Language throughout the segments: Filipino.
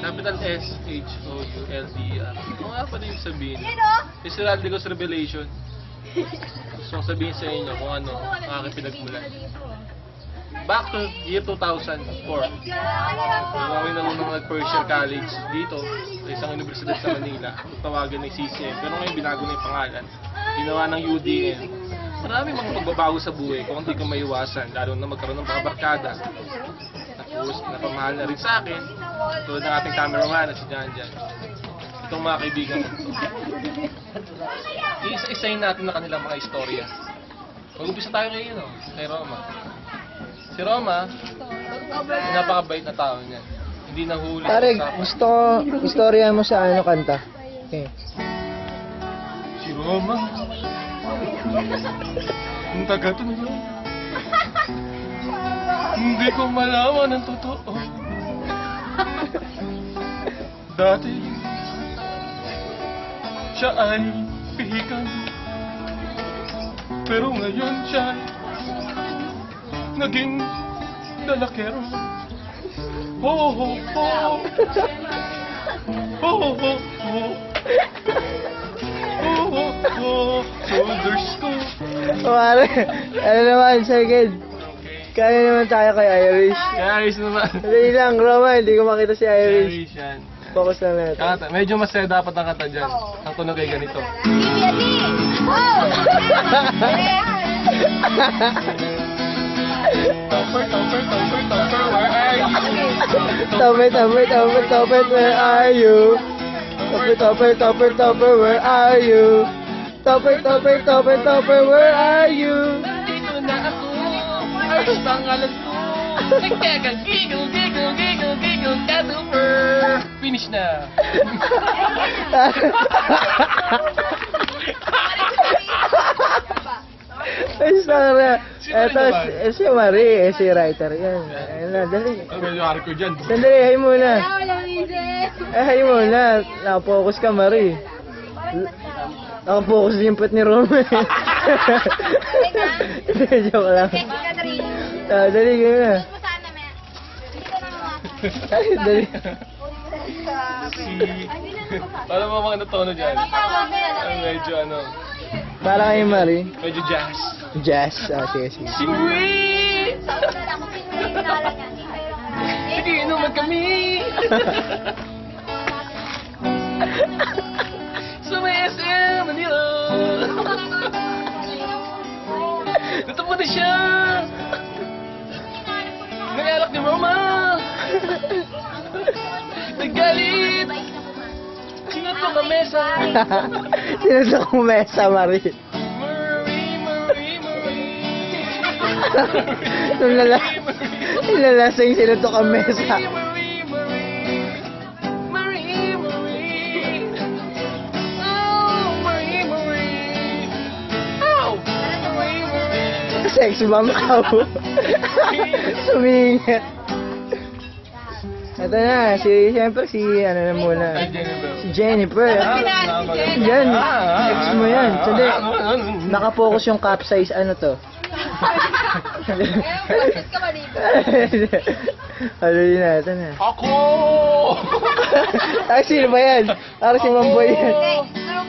Capital S-H-O-U-L-D-R. Ano nga pala yung sabihin? It's Heraldic Revelation. Gusto kong sabihin sa inyo kung ano ang aking pinagmulan. Back to year 2004. Ako yung nalunong nag-first year college dito sa isang universidad sa Manila. Tawagan ng CCM. Pero ngayon binago na yung pangalan. Ginawa ng UDN. Marami mga pagbabago sa buhay kung hindi ko maiwasan. Lalo na magkaroon ng mga barkada. Tapos napamahal na rin sa akin. Tulad ng ating cameraman at si Janjan. Itong mga kaibigan ko. Iisa-isayin natin na kanilang mga istorya. Mag-umpisa tayo kayo, no? Kay Roma. Si Roma, napakabait na tao niya. Hindi nahuli. Pare, gusto ko istorya mo sa ano kanta. Okay. Si Roma, ang taga-tunog. Hindi ko malaman ang totoo. Dati, siya ay pihikan. Pero ngayon siya naging dalakero. Ho ho ho. Ho ho ho. Ho ho ho. Shoulders ko. Pare, ano naman, second. Kaya naman tayo kay Irish. Irish naman. Dali lang, Roma, hindi ko makita si Irish. Irish yan. Focus lang natin. Kata, medyo masaya dapat ang kata dyan. Ang tunog ay ganito. Topper, topper, topper, topper, where are you? Topper, topper, topper, topper, where are you? Topper, topper, topper, topper, where are you? Topper, topper, topper, topper, where are you? Dito na ako, ay pangalan ko. Nagkagang giggle, giggle, giggle, giggle, ka-topper. Finish na. Ay, sana. Sino Eto, rin naman? si Marie, si writer yan. Ayun na, dali. Ang medyo hardcore dyan. Sandali, hay muna. Hay muna. Nakapokus ka, Marie. Nakapokus yung pet ni Rome. Joke lang. Dali, gano'n na. Ay, dali. Paano mo mga natono dyan? Ang medyo ano, Para kay Marie. medyo jazz. Jazz. Sige, sige. Si Marie! Sige, inuman kami! Sa may SM Manila! Natapos na siya! Nangalak ni Roma! Nagalit! Sinuto ka mesa! Sinuto kong mesa, Marie. Marie, Marie, Marie! Nung lalasing sinuto kong mesa. Marie, Marie! Marie, Marie! Oh, Marie, Marie! Ow! Marie, Marie! Sex bomb ka po. Sumingit. Ito na, siyempre si ano na muna. Si Jennifer. Yan, ex mo yan. Sandi, nakapokus yung capsize, ano to? Ano din natin ha. Ako! Ay, sino ba yan? Para si Mamboy yan.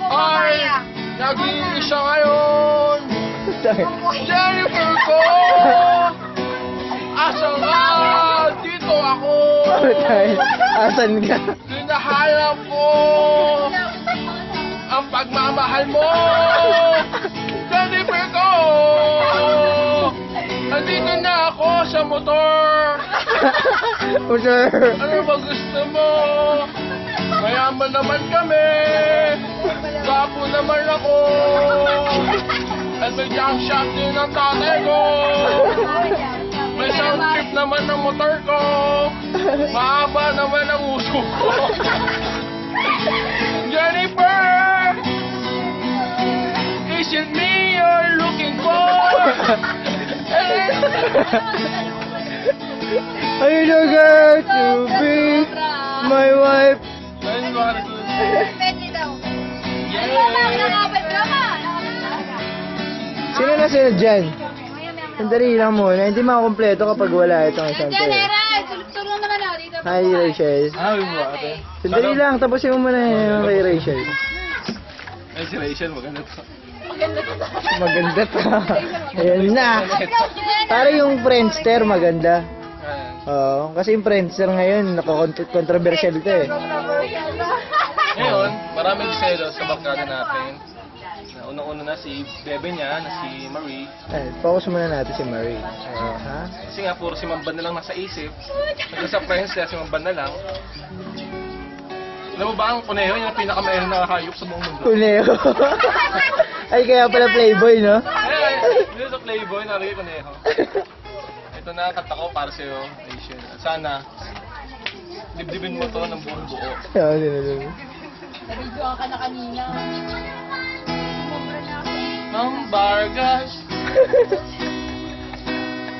Ay! Nag-iisa ngayon! Jennifer ko! Asa nga? Dito ako! Asan ka? Hinahanap ko ang pagmamahal mo! Jennifer ko! Andito na ako sa motor! Sir. Ano ba gusto mo? Mayaman naman kami! Gwapo naman ako! At may jump shot din ang tatay ko! May sound trip naman ang motor ko! Mahaba naman ang uso ko! Jennifer! Is it me you're looking for? Are you the girl to be my wife? Sino na sino dyan? Sandali lang muna. Hindi makakompleto kapag wala itong isang Diyan, pair. Era! Tulong naman ako dito. Hi, Rachel. Yung mo ate. Sandali lang, tapusin mo muna yung kay Rachel. Ay, si Rachel, maganda to. Maganda to. Ayan na. Para yung Friendster, maganda. Ayan. Oo, kasi yung Friendster ngayon, controversial to eh. Ngayon, maraming selos sa barkada natin. Una-una na si bebe niya, na si Marie. Ay, focus muna natin si Marie. Ha? Kasi nga, puro si Mamban na lang nasa isip. Hanggang sa Friendster, si Mamban na lang. Alam mo ba ang kuneho, yung pinakamayroon na hayop sa buong mundo? Kuneho. Ay, kaya pala Playboy, no? Dito sa Playboy, nalagay kuneho. Ito na ang kanta ko para sa'yo, Asian. At sana, dibdibin mo to ng buong buo. Oo, sinunod. Nabidyoan ka na kanina. Ang Bargas,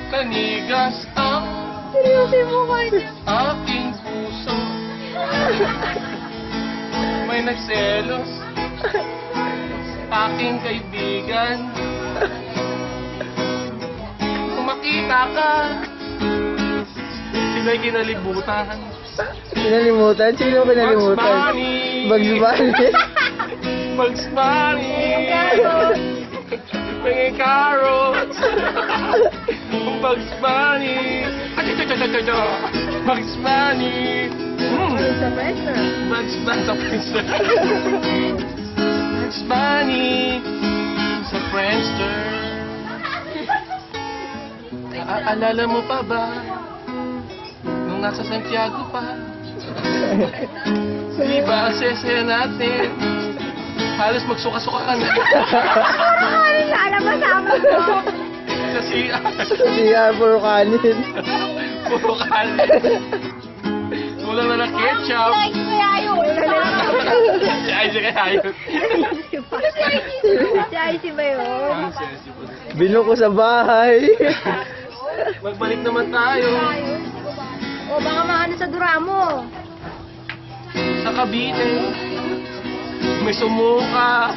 kanigas ang Seryoso mo kayo. aking puso. May nagselos, aking kaibigan. Kung makita ka, sila'y kinalibutan. Kinalimutan? Sino kinalimutan? Bugs Bunny. Bugs Bunny. Bugs Bunny. Bringing carrots. Bugs Bunny. Bugs Bunny. Sa pwesto. Bugs Bunny sa Friendster. Bugs Bunny sa Friendster. Alala mo pa ba nung nasa Santiago pa? Di ba ang sesaya natin? Halos magsuka-suka ka na. Ano na alam mo sa mo ko? Sa CR. Siya, puro kanin. Puro kanin. Kulang na ng ketchup. Like ko yun. Ay, si kaya yun. Si Icy ba yun? Ang sensible. Binuko sa bahay. Magbalik naman tayo O baka maano sa duramo. sa Cavite. May sumuka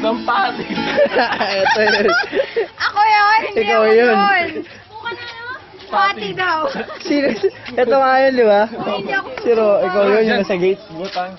ng pati. Ito yun. Ako yun, hindi Ikaw ako yun. yun. Pati daw. Sino? Ito nga yun, di ba? Hindi ako Siro, ikaw yun yung nasa gate. Butang.